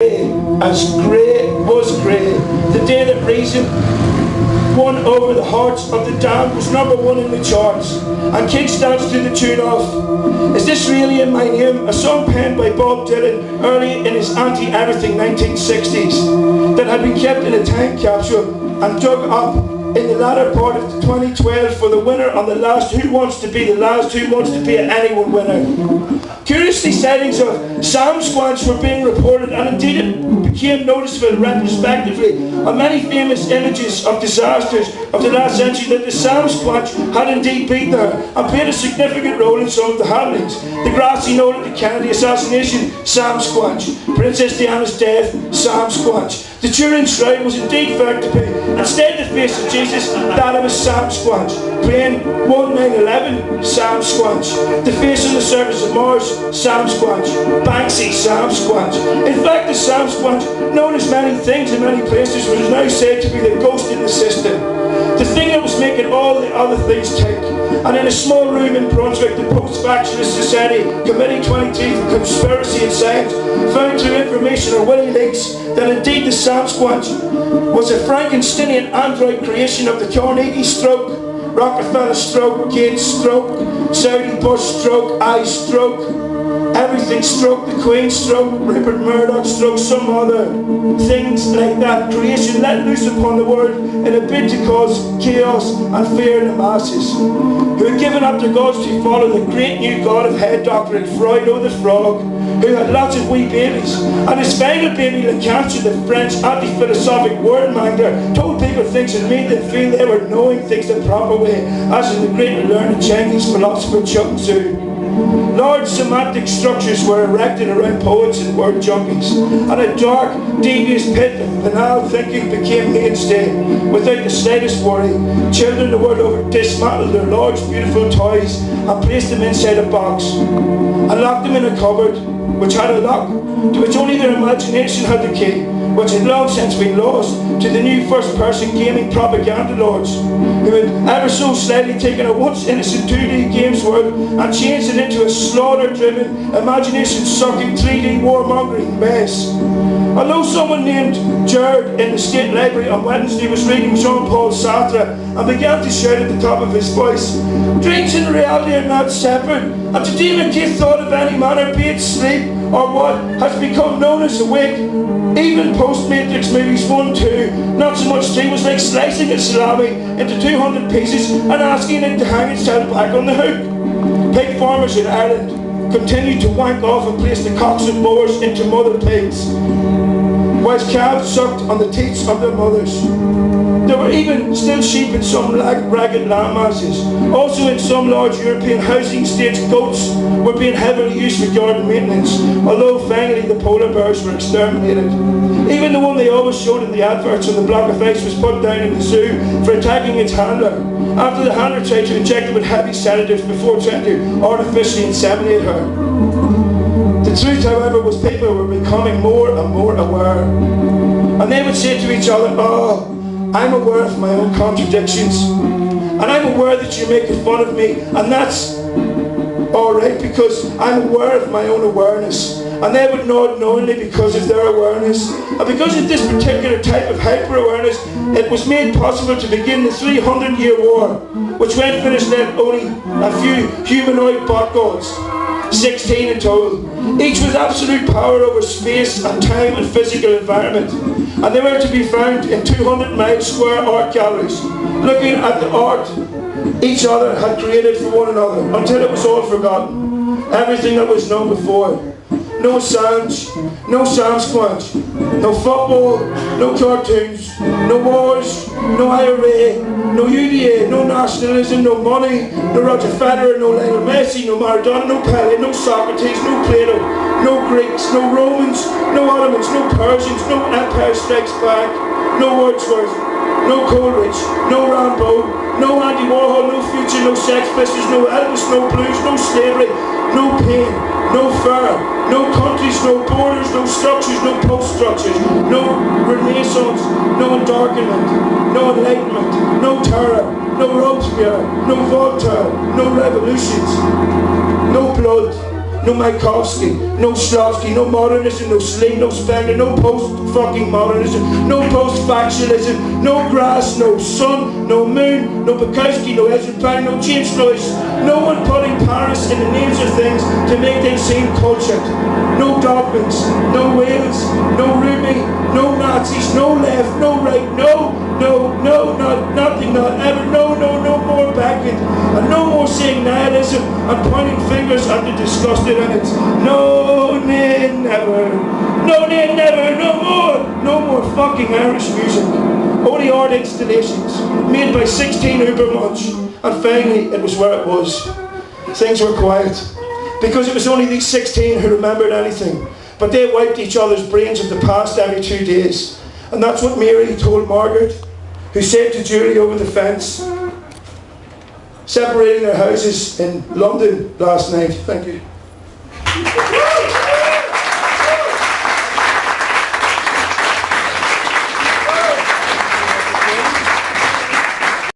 as grey was grey. The day that reason won over the hearts of the damned was #1 in the charts, and kids danced to the tune of Is This Really in My Name, a song penned by Bob Dylan early in his anti-everything 1960s that had been kept in a time capsule and dug up in the latter part of 2012 for the winner on the last Who Wants to Be the Last Who Wants to Be an Anyone winner. Curiously, sightings of Sasquatch were being reported, and indeed it became noticeable retrospectively on many famous images of disasters of the last century that the Sasquatch had indeed been there and played a significant role in some of the happenings. The grassy knoll at the Kennedy assassination, Sasquatch. Princess Diana's death, Sasquatch. The Turin Shrine was indeed found to be, instead the face of Jesus, that of a Sasquatch. Plane 1911, Sasquatch. The face on the surface of Mars, Sasquatch. Banksy, Sasquatch. In fact, the Sasquatch, known as many things in many places, was now said to be the ghost in the system. The thing that was making all the other things tick. And in a small room in Brunswick, the Post-Factionist Society Committee 22 for Conspiracy and Science found through information or WikiLeaks that indeed the Sasquatch was a Frankensteinian android creation of the Carnegie stroke, Rockefeller stroke, Gates stroke, Saudi Bush stroke, I stroke, everything stroke, the Queen stroke, Rupert Murdoch stroke, some other things like that. Creation let loose upon the world in a bid to cause chaos and fear in the masses, who had given up their gods to follow the great new god of head doctrine, Freudo the Frog, who had lots of wee babies. And his final baby, Lecanter, the French anti-philosophic wordmonger, told people things and made them feel they were knowing things the proper way, as in the great learned Chinese philosopher Chuck Tzu. Large semantic structures were erected around poets and word junkies, and a dark, devious pit of banal thinking became mainstay. Without the slightest worry, children the world over dismantled their large, beautiful toys and placed them inside a box, and locked them in a cupboard, which had a lock, to which only their imagination had the key, which had long since been lost to the new first-person gaming propaganda lords, who had ever so slightly taken a once innocent 2D games world and changed it into a slaughter-driven, imagination-sucking 3D warmongering mess. Although someone named Jared in the State Library on Wednesday was reading Jean-Paul Sartre and began to shout at the top of his voice, "Dreams and reality are not separate, and to demarcate thought of any manner, be it sleep or what has become known as awake, even post-Matrix movies 1, 2, not so much 3, was like slicing a salami into 200 pieces and asking it to hang itself back on the hook." Pig farmers in Ireland continued to wank off and place the cocks of Moors into mother pigs, whilst calves sucked on the teats of their mothers. There were even still sheep in some ragged landmasses. Also in some large European housing estates, goats were being heavily used for garden maintenance, although finally the polar bears were exterminated. Even the one they always showed in the adverts on the block of ice was put down in the zoo for attacking its handler, after the handler tried to inject it with heavy sedatives before trying to artificially inseminate her. The truth, however, was people were becoming more and more aware, and they would say to each other, "Oh, I'm aware of my own contradictions, and I'm aware that you're making fun of me, and that's alright because I'm aware of my own awareness." And they would nod knowingly because of their awareness. And because of this particular type of hyper-awareness, it was made possible to begin the 300-year war, which when finished left only a few humanoid bot gods, 16 in total, each with absolute power over space and time and physical environment. And they were to be found in 200-mile square art galleries, looking at the art each other had created for one another, until it was all forgotten. Everything that was known before. No sounds, no Sasquatch, no football, no cartoons, no wars, no IRA, no UDA, no nationalism, no money, no Roger Federer, no Lionel Messi, no Maradona, no Pele, no Socrates, no Plato, no Greeks, no Romans, no Ottomans, no Persians, no Empire Strikes Back, no Wordsworth, no Coleridge, no Rambo, no Andy Warhol, no Future, no Sex Pistols, no Elvis, no blues, no slavery, no pain, no fur, no countries, no borders, no structures, no post-structures, no Renaissance, no Endarkenment, no Enlightenment, no terror, no Robespierre, no Voltaire, no revolutions, no blood, no Mayakovsky, no Slavsky, no modernism, no Sling, no Spengler, no post-fucking-modernism, no post-factualism, no grass, no sun, no moon, no Bukowski, no Ezra Pound, no James Joyce, no one putting Paris in the names of things to make them seem cultured. No dogmas, no Wales, no Ruby, no Nazis, no left, no right, nothing, not ever, no more Beckett, and no more saying nihilism and pointing fingers at the disgusted in it. No, nay, never, no more fucking Irish music. Only art installations made by 16 Ubermunch, and finally it was where it was. Things were quiet, because it was only these 16 who remembered anything, but they wiped each other's brains of the past every 2 days. And that's what Mary told Margaret, who said to Julie over the fence, separating their houses in London last night. Thank you.